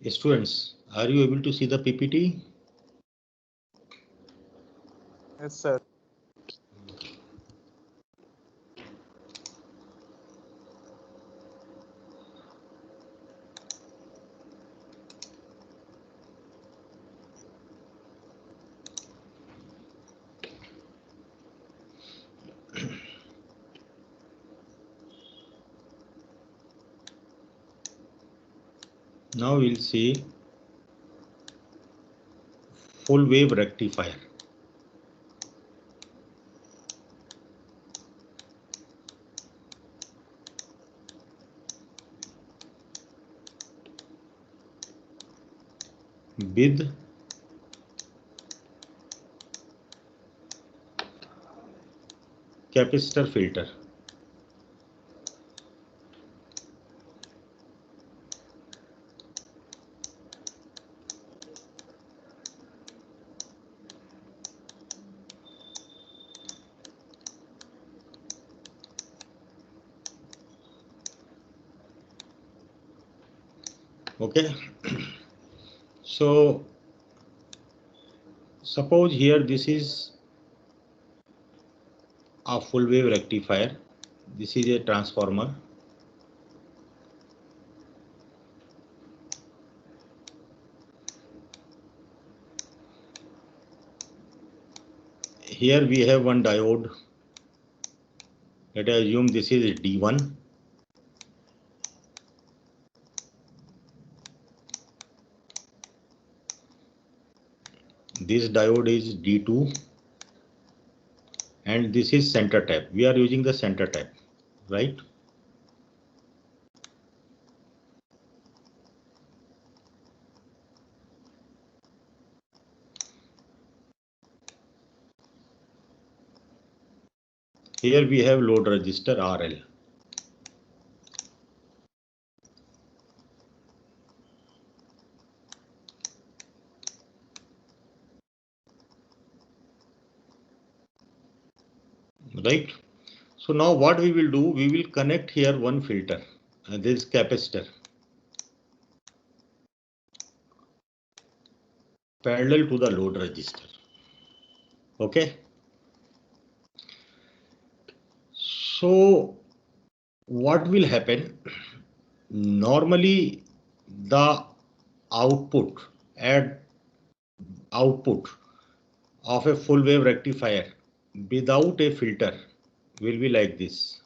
Students, are you able to see the PPT? Yes, sir. Now we'll see full wave rectifier. With capacitor filter. Okay. So suppose here this is a full wave rectifier. This is a transformer. Here we have one diode. Let us assume this is D1. This diode is D2. And this is center tap. We are using the center tap, right? Here we have load resistor RL. Right? So now what we will do, we will connect here one filter, this capacitor, parallel to the load resistor. Okay. So what will happen? Normally the output of a full wave rectifier without a filter will be like this.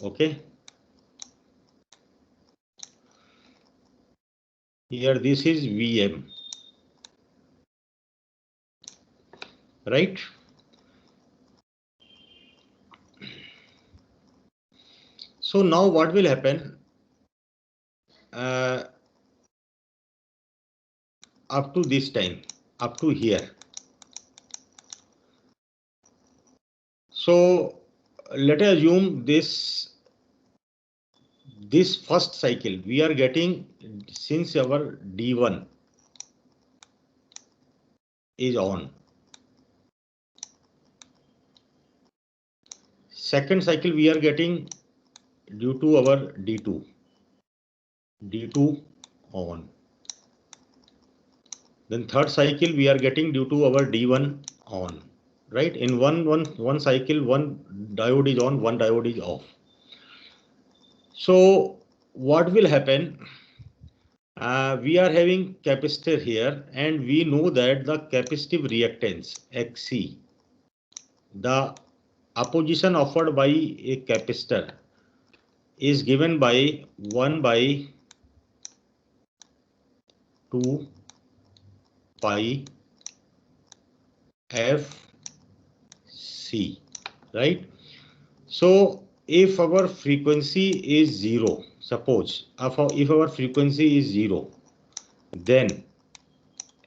Okay. Here this is VM. Right? So now what will happen? Up to this time, up to here. So let us assume this first cycle we are getting, since our D1 is on. Second cycle we are getting due to our D2 on. Then third cycle we are getting due to our D1 on. Right? In one cycle, one diode is on, one diode is off. So what will happen? We are having capacitor here, and we know that the capacitive reactance Xc, the opposition offered by a capacitor, is given by 1 by 2 pi Fc, right? So if our frequency is 0, suppose if our frequency is 0, then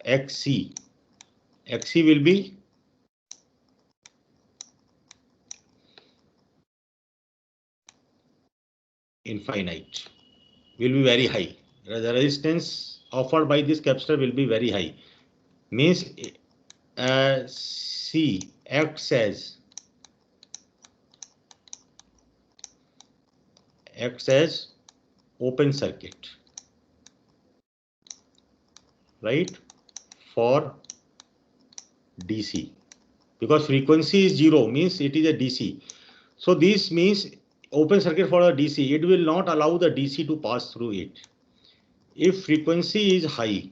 Xc will be infinite, will be very high. The resistance offered by this capacitor will be very high. Means C acts as acts as open circuit, right, for DC, because frequency is 0 means it is a DC. So this means open circuit for the DC, it will not allow the DC to pass through it. If frequency is high,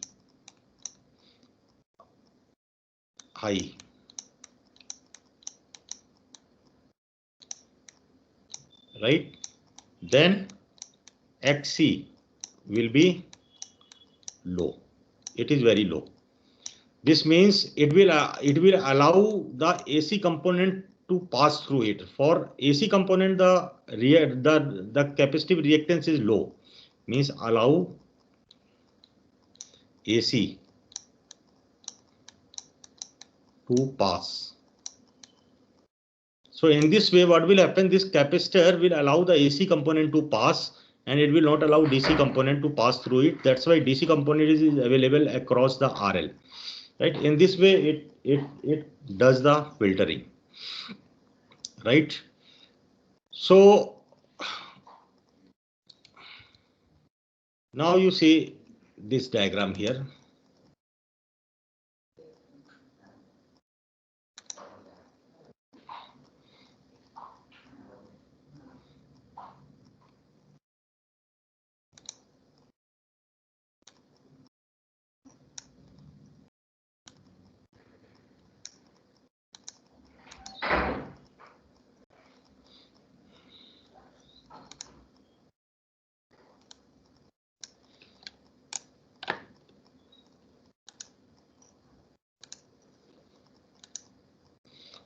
right, then XC will be low. It is very low. This means it will allow the AC component to pass through it. For AC component, the capacitive reactance is low, means allow AC to pass. So in this way, what will happen? This capacitor will allow the AC component to pass, and it will not allow DC component to pass through it. That's why DC component is available across the RL. Right? In this way, it does the filtering. Right? So now you see this diagram here.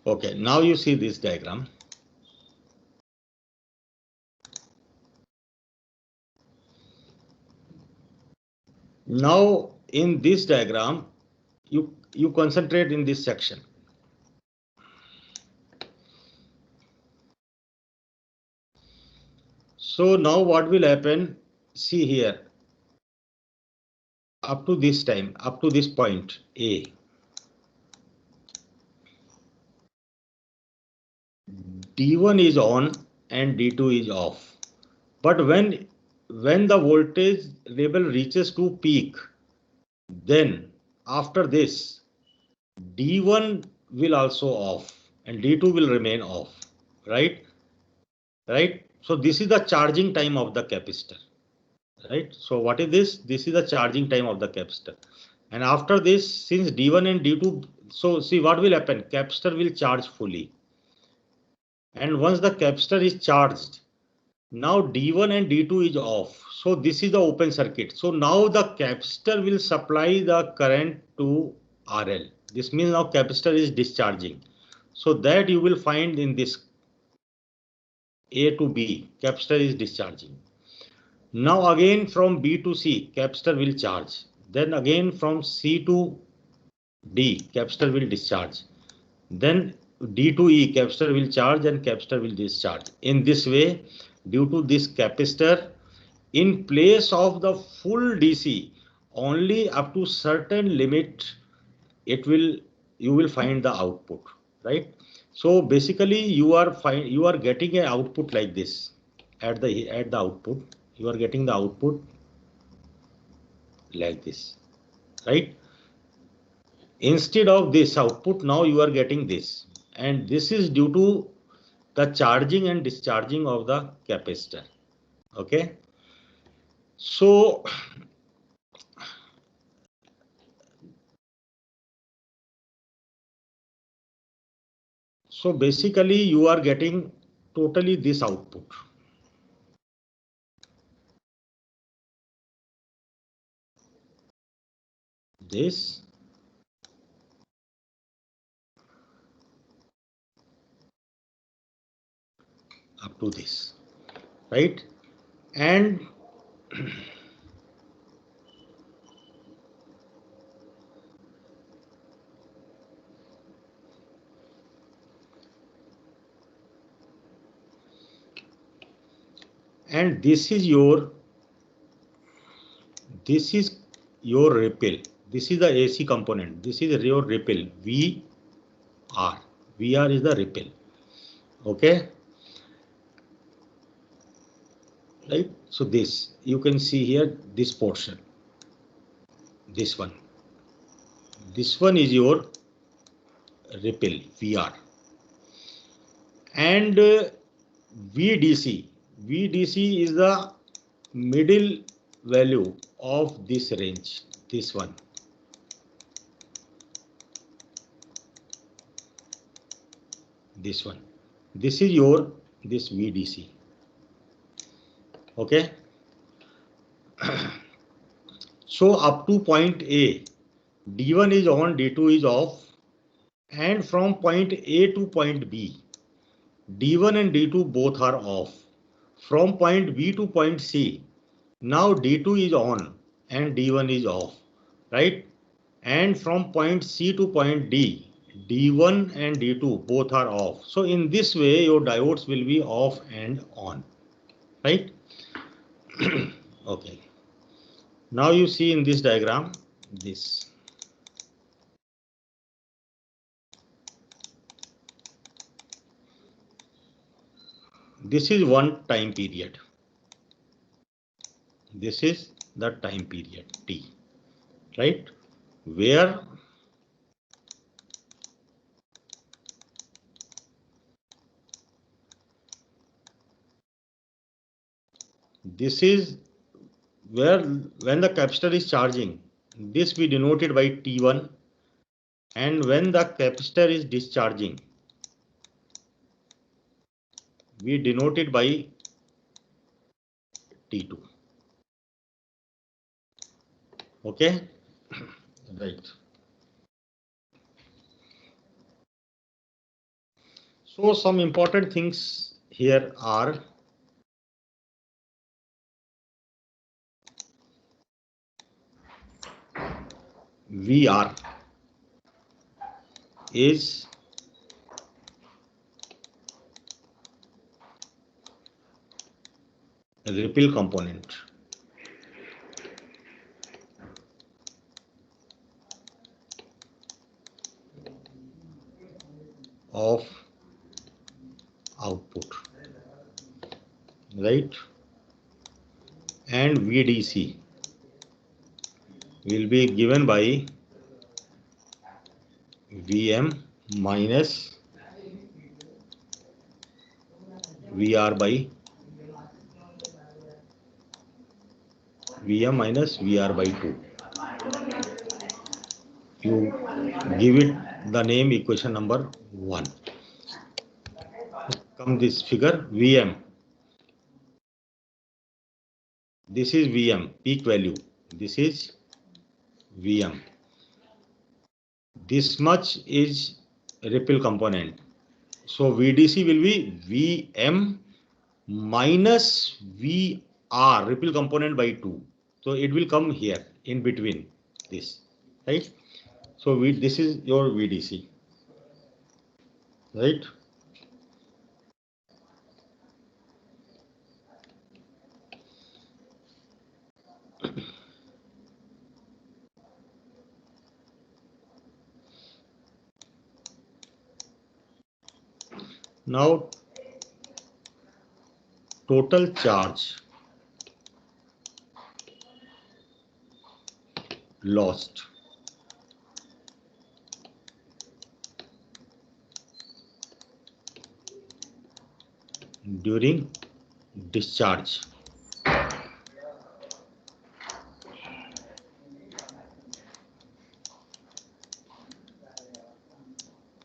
Okay, now you see this diagram. Now in this diagram, you concentrate in this section. So now what will happen? See here, up to this time, up to this point A, D1 is on and D2 is off. But when the voltage level reaches to peak, then after this, D1 will also off and D2 will remain off, right? Right. So this is the charging time of the capacitor, right? So what is this? This is the charging time of the capacitor. And after this, since D1 and D2, so see what will happen? Capacitor will charge fully. And once the capacitor is charged, now D1 and D2 is off. So this is the open circuit. So now the capacitor will supply the current to RL. This means now capacitor is discharging. So that you will find in this A to B, capacitor is discharging. Now again from B to C, capacitor will charge. Then again from C to D, capacitor will discharge. Then D to E, capacitor will charge and capacitor will discharge. In this way, due to this capacitor, in place of the full DC, only up to certain limit, you will find the output, right? So basically, you are getting an output like this at the output. You are getting the output like this, right? Instead of this output, now you are getting this, and this is due to the charging and discharging of the capacitor. Okay, so basically you are getting totally this output. This up to this, right? And this is your ripple. This is the AC component. This is your ripple, VR. VR is the ripple. Okay. right? So this, you can see here, this portion, this one is your ripple VR, and VDC is the middle value of this range, this one. This one, this is your this VDC. Okay. So up to point A, D1 is on, D2 is off, and from point A to point B, D1 and D2 both are off. From point B to point C, now D2 is on and D1 is off, right? And from point C to point D, D1 and D2 both are off. So in this way, your diodes will be off and on, right? Okay. Now you see in this diagram, this. This is one time period. This is the time period T, right? Where this is where when the capacitor is charging, this we denoted by T1, and when the capacitor is discharging, we denote it by T2. Okay, right. So some important things here are VR is a ripple component of output, right? And VDC will be given by Vm minus VR by Vm minus VR by 2. You give it the name equation number 1. Come this figure, Vm. This is Vm, peak value. This is Vm. This much is ripple component. So VDC will be Vm minus VR, ripple component by 2. So it will come here in between this, right? So this is your VDC, right? Now total charge lost during discharge.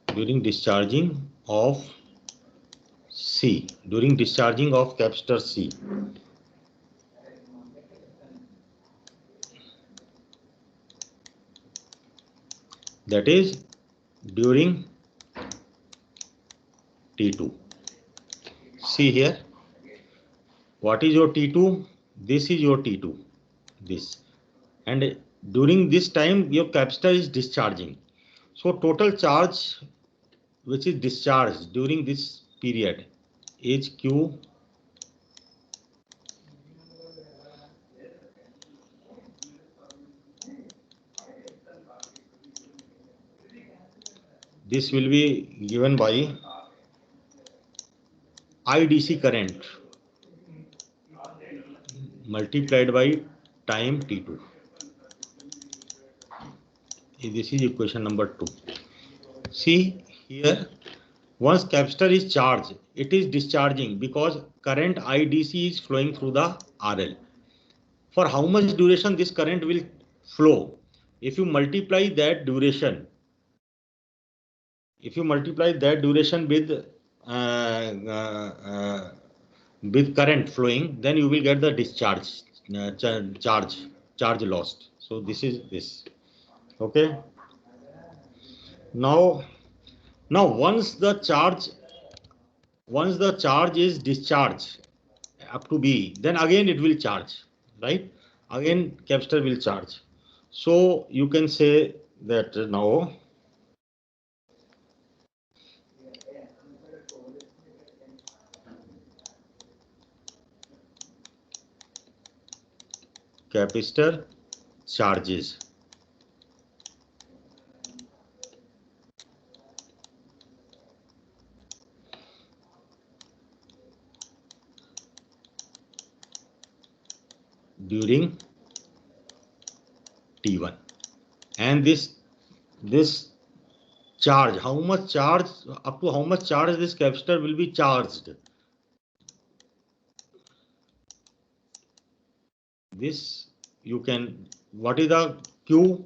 During discharging of C, during discharging of capacitor C. That is during T2. See here, what is your T2? This is your T2, this. And during this time, your capacitor is discharging. So total charge which is discharged during this period is Q this will be given by IDC current. multiplied by time t2. This is equation number 2. See here, once capacitor is charged, it is discharging because current IDC is flowing through the RL. For how much duration this current will flow? If you multiply that duration, with current flowing, then you will get the discharge, charge lost. So this is this. Okay. Now once the charge is discharged up to B, then again it will charge, right? Again capacitor will charge. So you can say that now capacitor charges during T1, and this charge, how much charge, up to how much charge this capacitor will be charged. This you can, what is the Q,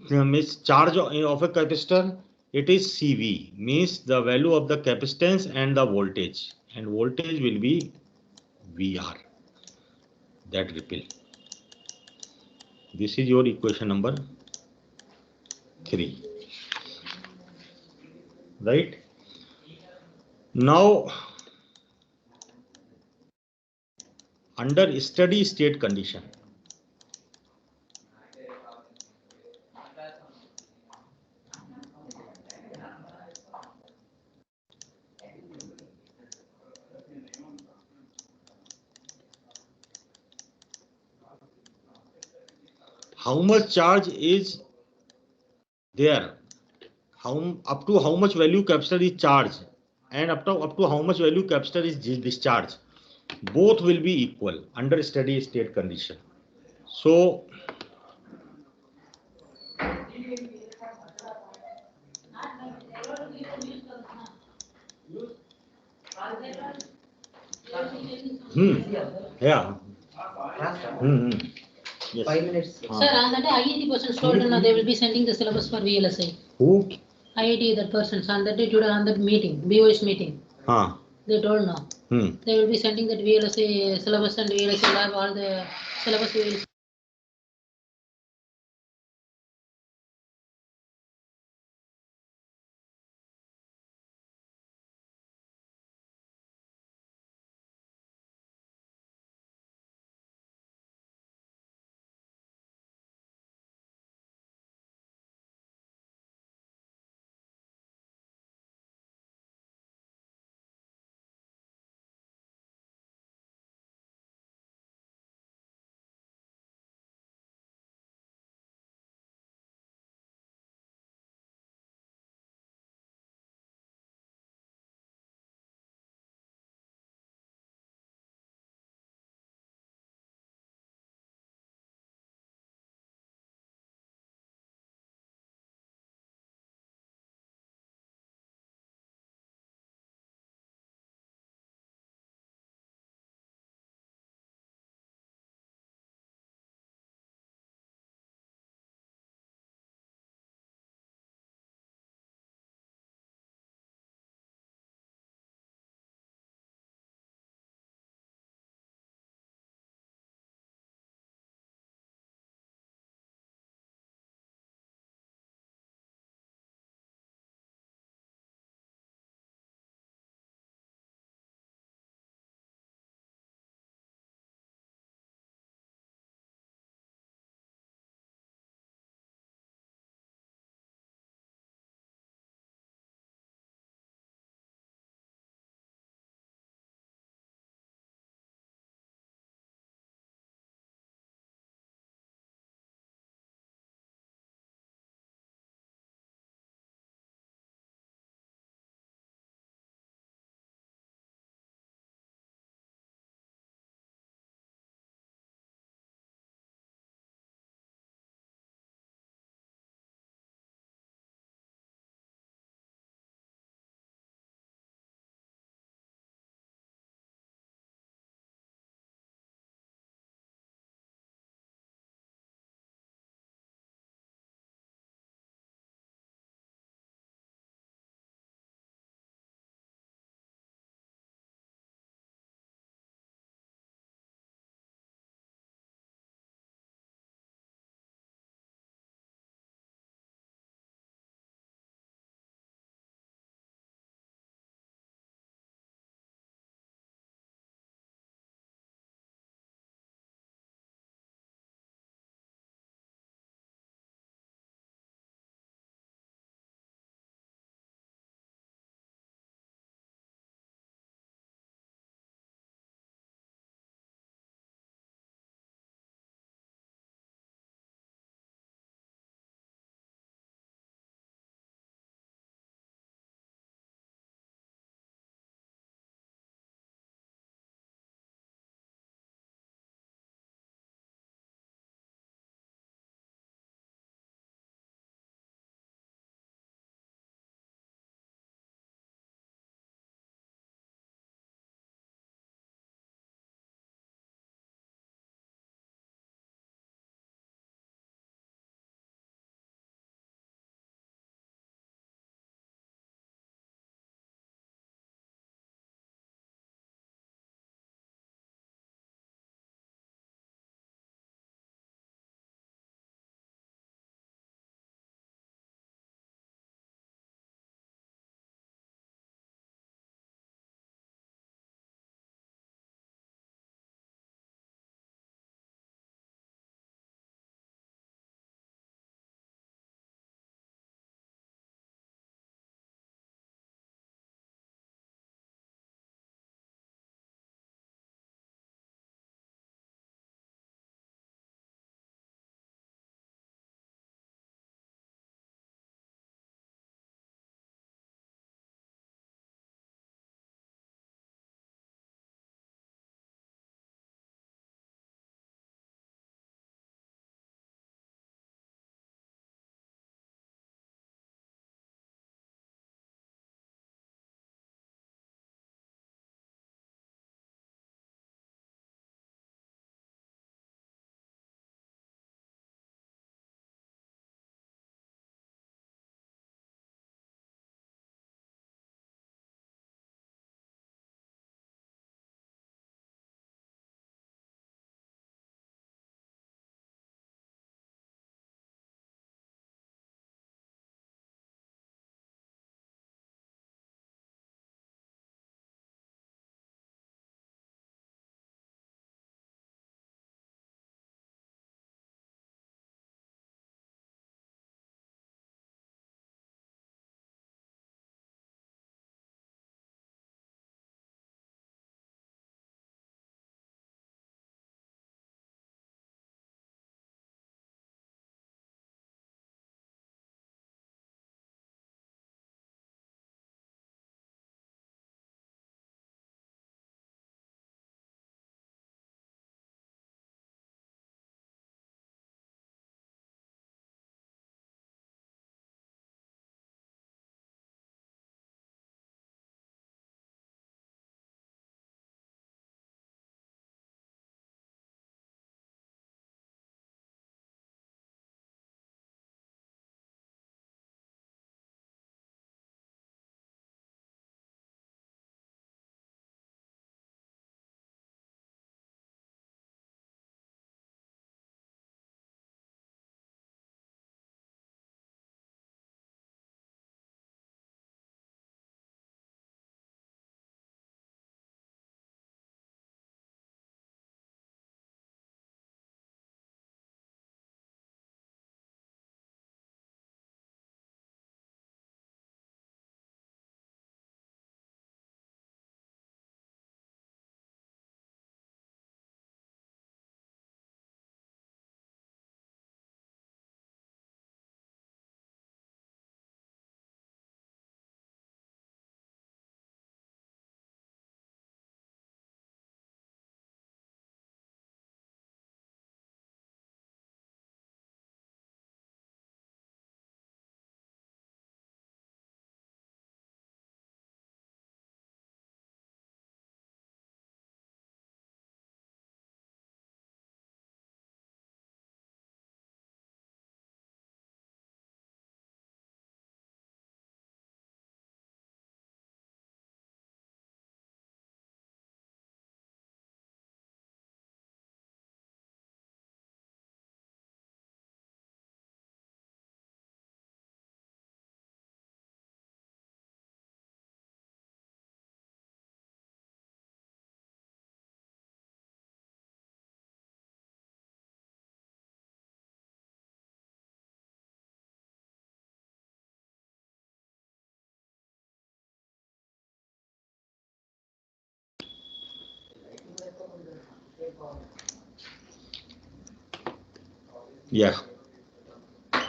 means charge of a capacitor? It is CV, means the value of the capacitance and the voltage, and voltage will be VR, that ripple. This is your equation number 3, right? Now under steady state condition, how much charge is there, up to how much value capacitor is charged, and up to how much value capacitor is discharged, both will be equal under steady state condition. So yeah. Yes. 5 minutes. Sir, on that day, IIT persons told they will be sending the syllabus for VLSI. Who? IIT, that persons on that day today on that meeting, BOS meeting. They told now. They will be sending that VLSI syllabus and VLSI lab, all the syllabus will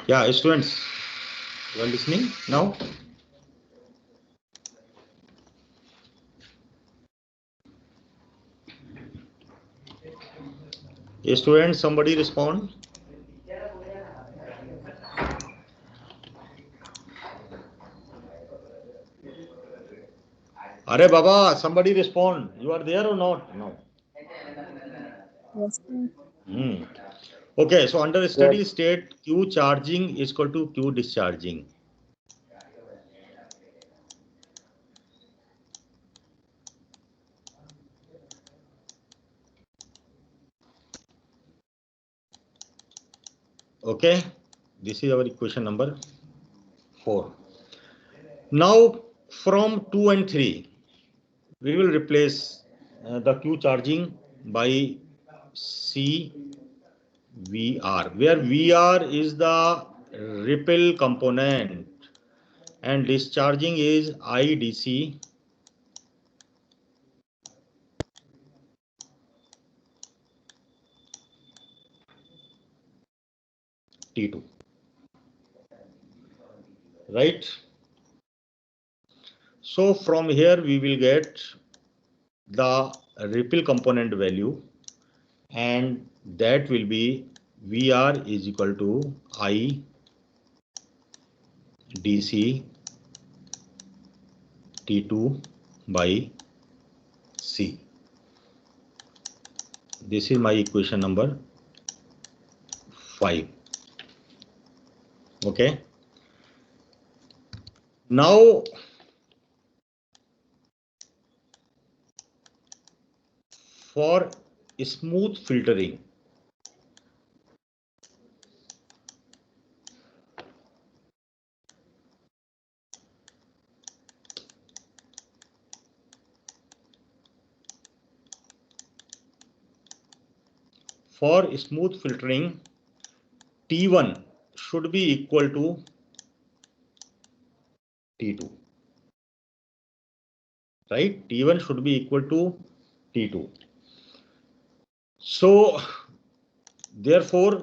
Yeah, students, you are listening now? Students, somebody respond. Arey Baba, somebody respond. You are there or not? No. Yes, sir. Okay, so under steady state, Q charging is equal to Q discharging. Okay, this is our equation number 4. Now from 2 and 3, we will replace the Q charging by C VR, where VR is the ripple component and discharging is IDC T2, right? So from here we will get the ripple component value, and that will be VR is equal to I DC T2 by C. This is my equation number 5. Okay. Now for smooth filtering, T1 should be equal to T2, right? T1 should be equal to T2. So therefore,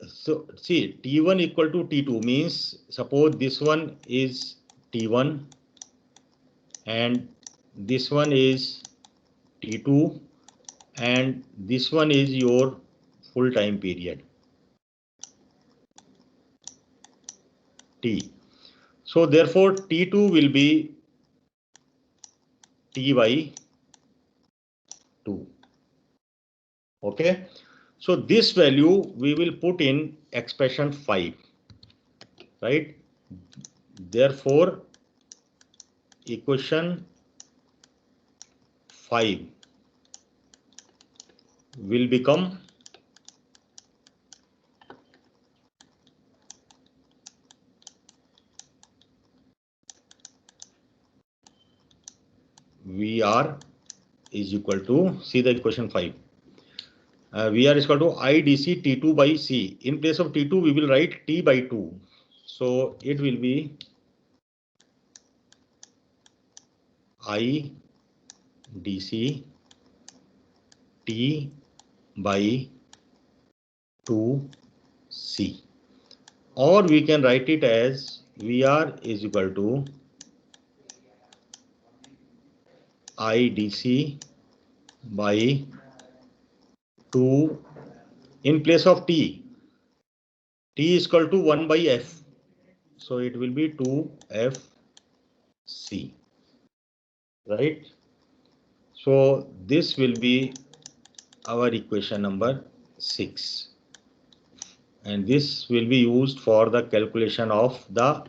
so see, T1 equal to T2 means, suppose this one is T1 and this one is T2 and this one is your full time period T. So therefore T2 will be T by 2. Okay. So this value we will put in expression 5, right? Therefore equation 5 will become VR is equal to, see the equation 5. VR is equal to IDC T2 by C. In place of T2, we will write T by 2. So it will be IDC T by 2C. Or we can write it as VR is equal to IDC by 2. In place of T is equal to 1 by F. So it will be 2FC, right? So this will be our equation number 6. And this will be used for the calculation of the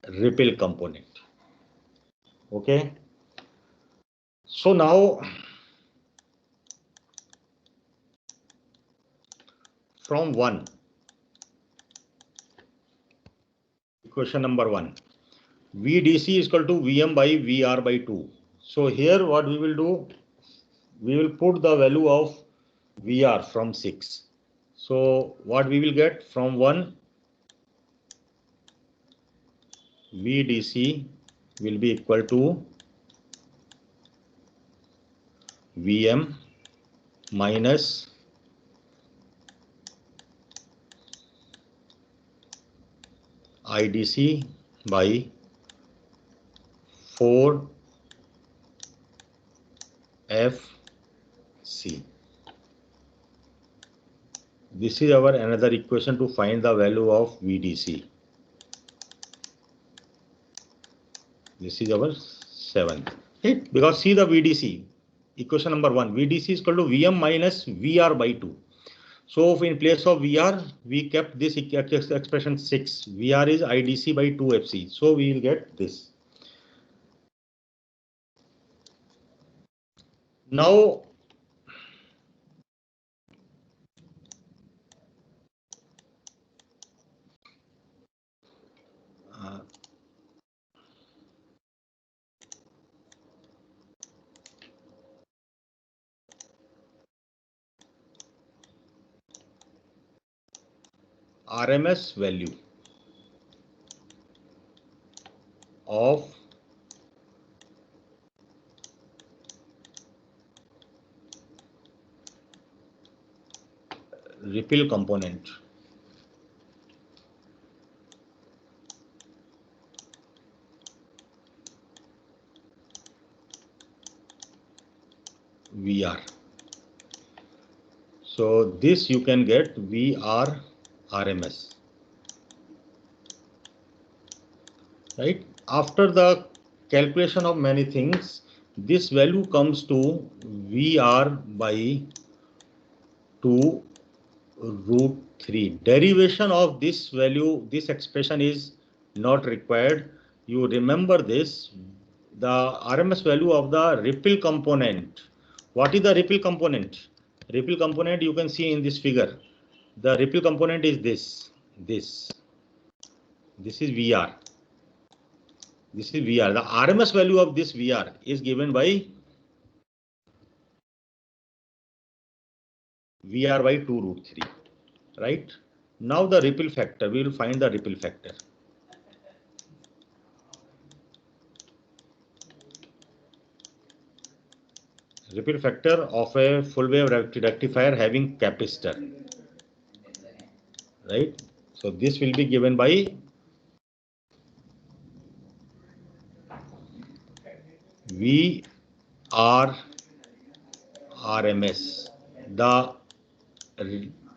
ripple component. Okay. So now from 1, equation number 1, VDC is equal to VM by VR by 2. So here what we will do, we will put the value of VR from 6. So what we will get from 1, VDC will be equal to Vm minus IDC by 4 FC. This is our another equation to find the value of VDC. This is our 7th. Right? Because see the VDC, equation number 1, VDC is equal to Vm minus VR by 2. So in place of VR, we kept this expression 6. VR is IDC by 2 FC. So we will get this. Now, RMS value of ripple component VR. So this you can get VR RMS. Right? After the calculation of many things, this value comes to VR by 2 root 3. Derivation of this value, this expression is not required. You remember this, the RMS value of the ripple component. What is the ripple component? Ripple component you can see in this figure. The ripple component is this. This is VR. This is VR. The RMS value of this VR is given by VR by 2 root 3. Right? Now the ripple factor, we will find the ripple factor. Ripple factor of a full wave rectifier having capacitor. Right? So this will be given by VR RMS. The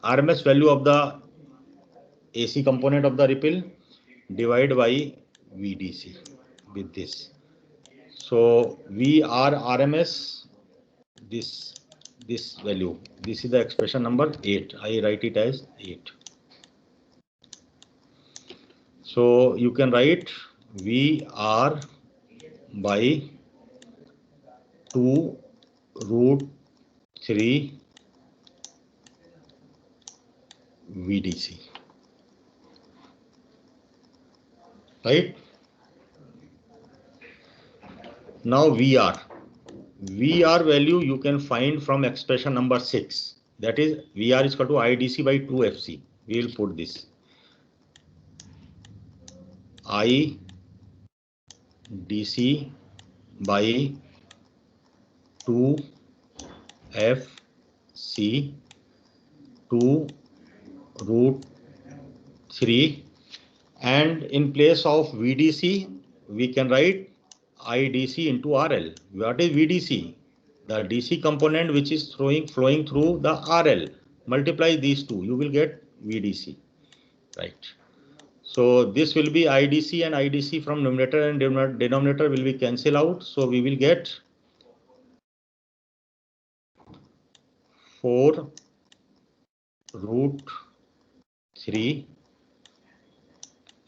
RMS value of the AC component of the ripple divided by VDC with this. So VR RMS, this value, this is the expression number 8. I write it as 8. So you can write VR by 2 root 3 VDC. Right? Now VR value you can find from expression number 6. That is VR is equal to IDC by 2 FC. We will put this. IDC by 2 FC 2 root 3, and in place of VDC we can write IDC into RL. What is VDC? The DC component which is flowing through the RL. Multiply these two, you will get VDC. Right. So this will be IDC, and IDC from numerator and denominator will be cancel out. So we will get 4 root 3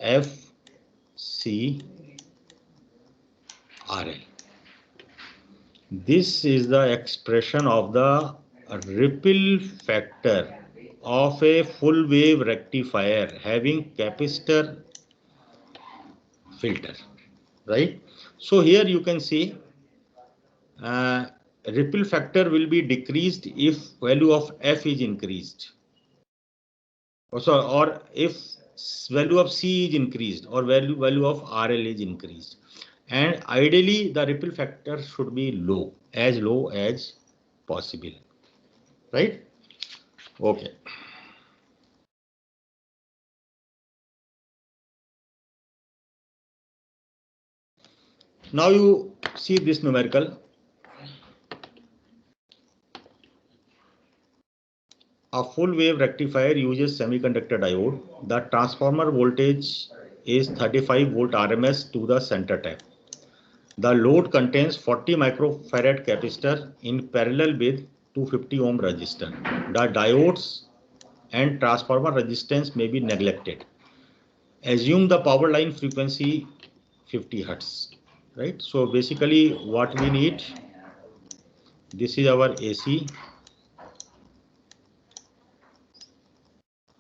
FC RL. This is the expression of the ripple factor of a full wave rectifier having capacitor filter. Right? So here you can see ripple factor will be decreased if value of F is increased. Or if value of C is increased, or value of RL is increased. And ideally the ripple factor should be low as possible, right? Okay. Now you see this numerical. A full wave rectifier uses semiconductor diode. The transformer voltage is 35 volt RMS to the center tap. The load contains 40 microfarad capacitor in parallel with 250 ohm resistor. The diodes and transformer resistance may be neglected. Assume the power line frequency 50 hertz, right? So basically what we need, this is our AC,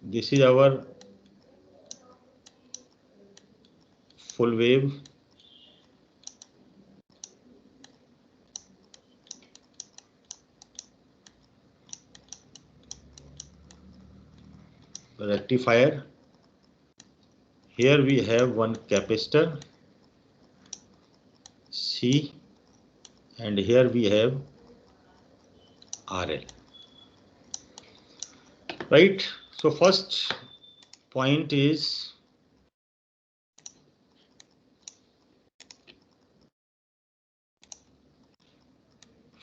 this is our full wave, rectifier. Here we have one capacitor C, and here we have RL, right? So first point is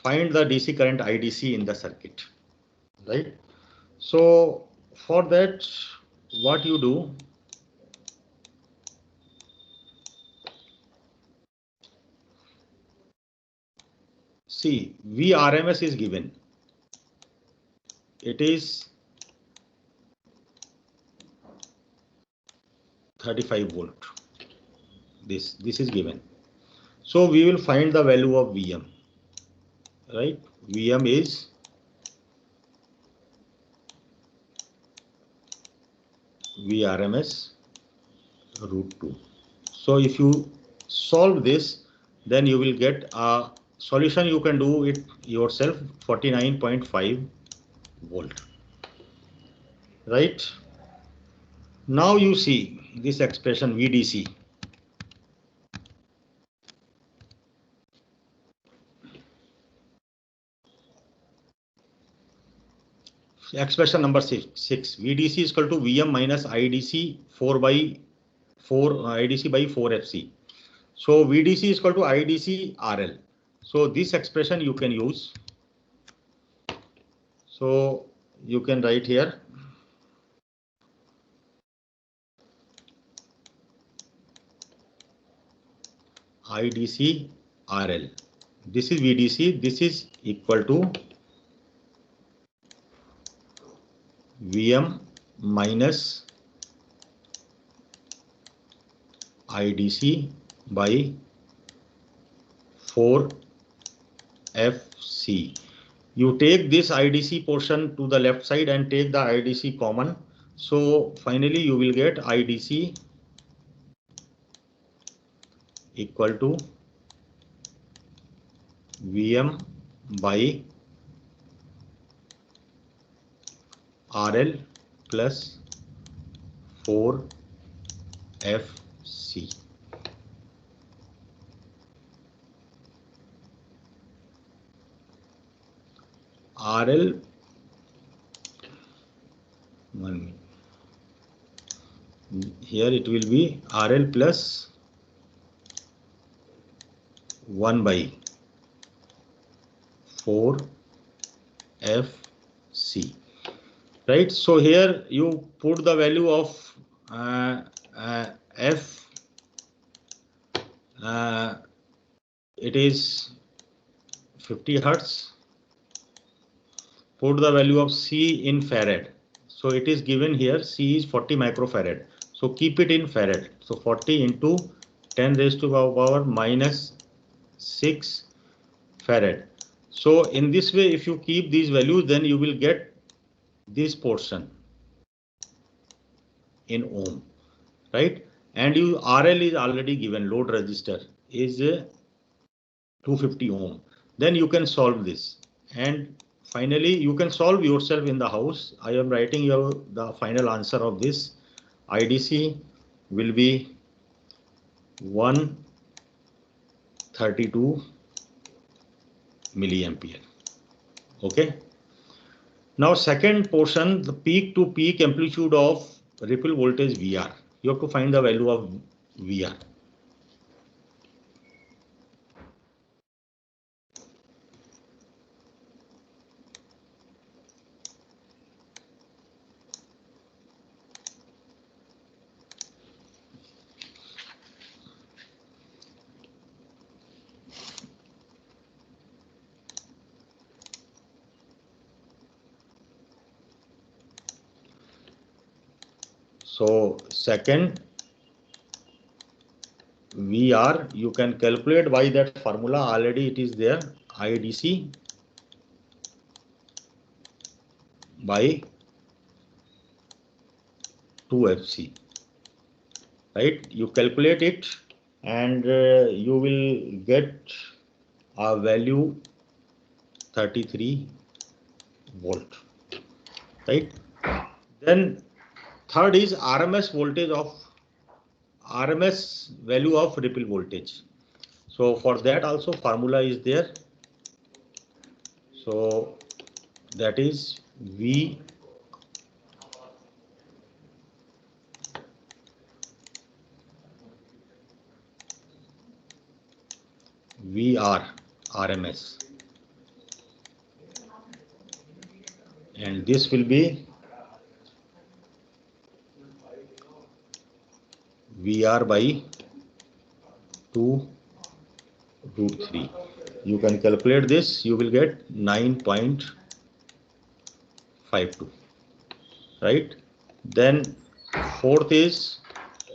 find the DC current IDC in the circuit, right? So for that, what you do, see, Vrms is given. It is 35 volt. This is given. So we will find the value of Vm, right? Vm is Vrms root 2. So if you solve this, then you will get a solution. You can do it yourself, 49.5 volt, right? Now you see this expression VDC. Expression number 6, VDC is equal to Vm minus IDC 4 by 4 IDC by 4 FC. So VDC is equal to IDC RL. So this expression you can use. So you can write here IDC RL. This is VDC. This is equal to Vm minus IDC by 4 FC. You take this IDC portion to the left side and take the IDC common. So finally you will get IDC equal to Vm by RL plus 4 FC. RL, 1 minute. Here it will be RL plus 1 by 4 FC, right? So here you put the value of F, it is 50 hertz. Put the value of C in farad. So it is given here, C is 40 microfarad. So keep it in farad. So 40 into 10 raised to the power minus 6 farad. So in this way, if you keep these values, then you will get this portion in ohm, right? And you RL is already given, load resistor is 250 ohm. Then you can solve this, and finally you can solve yourself in the house. I am writing you the final answer of this. IDC will be 132 milliampere. Okay. Now second portion, the peak to peak amplitude of ripple voltage VR. You have to find the value of VR. So second VR, you can calculate by that formula, already it is there, IDC by 2FC, right? You calculate it and you will get a value 33 volt, right? Then third is RMS value of ripple voltage. So for that also formula is there. So that is VR RMS, and this will be VR by 2√3. You can calculate this, you will get 9.52, right? Then fourth is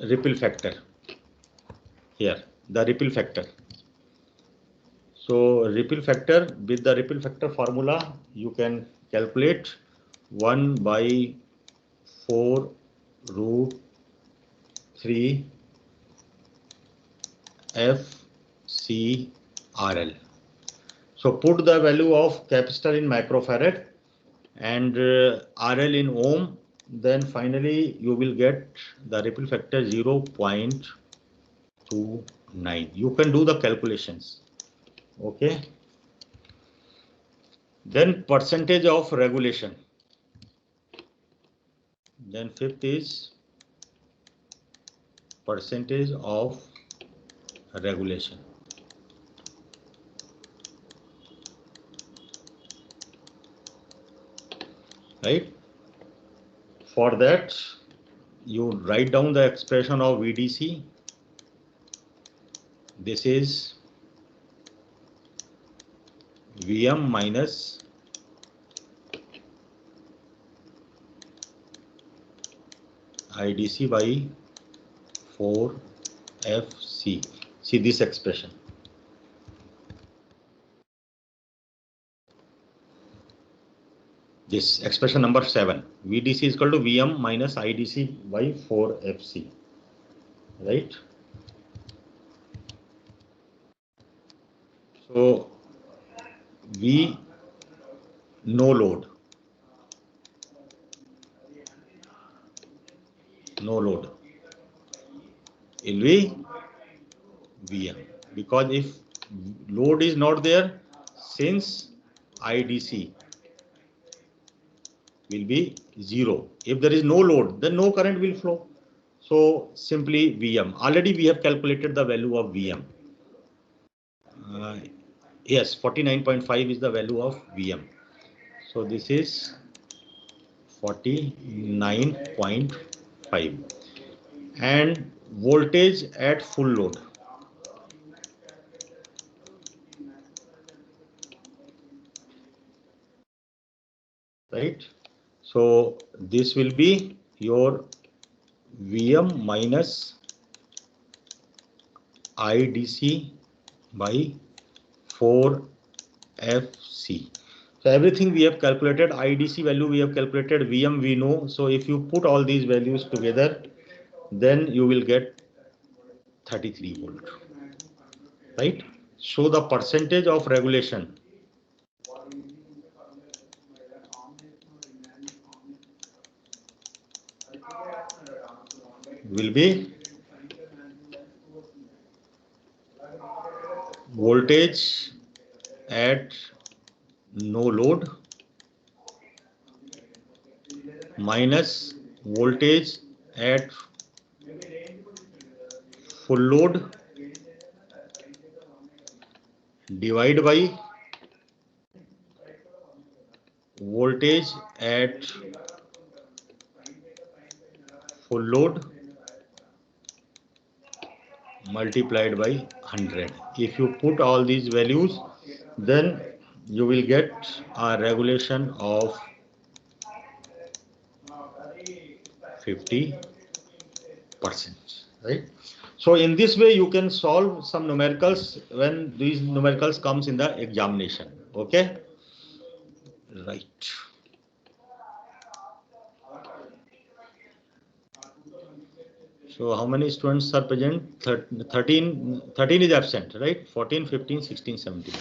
ripple factor. Here the ripple factor. So ripple factor, with the ripple factor formula you can calculate 1 by 4√3 FCRL. So put the value of capacitor in microfarad and RL in ohm, then finally you will get the ripple factor 0.29. You can do the calculations. Okay. Then percentage of regulation. Then fifth is percentage of regulation. Right. For that, you write down the expression of VDC. This is VM minus IDC by 4FC. See this expression. This expression number 7. VDC is equal to VM minus IDC by 4FC. Right? So V no load. No load. It will be VM. Because if load is not there, since IDC will be 0. If there is no load, then no current will flow. So simply VM. Already we have calculated the value of VM. Yes, 49.5 is the value of VM. So this is 49.5. And voltage at full load. Right. So this will be your VM minus IDC by 4FC. So everything we have calculated, IDC value we have calculated, VM we know. So if you put all these values together, then you will get 33 volt. Right? So the percentage of regulation will be voltage at no load minus voltage at full load divide by voltage at full load multiplied by 100. If you put all these values, then you will get a regulation of 50%, right? So in this way you can solve some numericals when these numericals comes in the examination. Okay, right. So how many students are present? 13 is absent, right? 14, 15, 16, 17.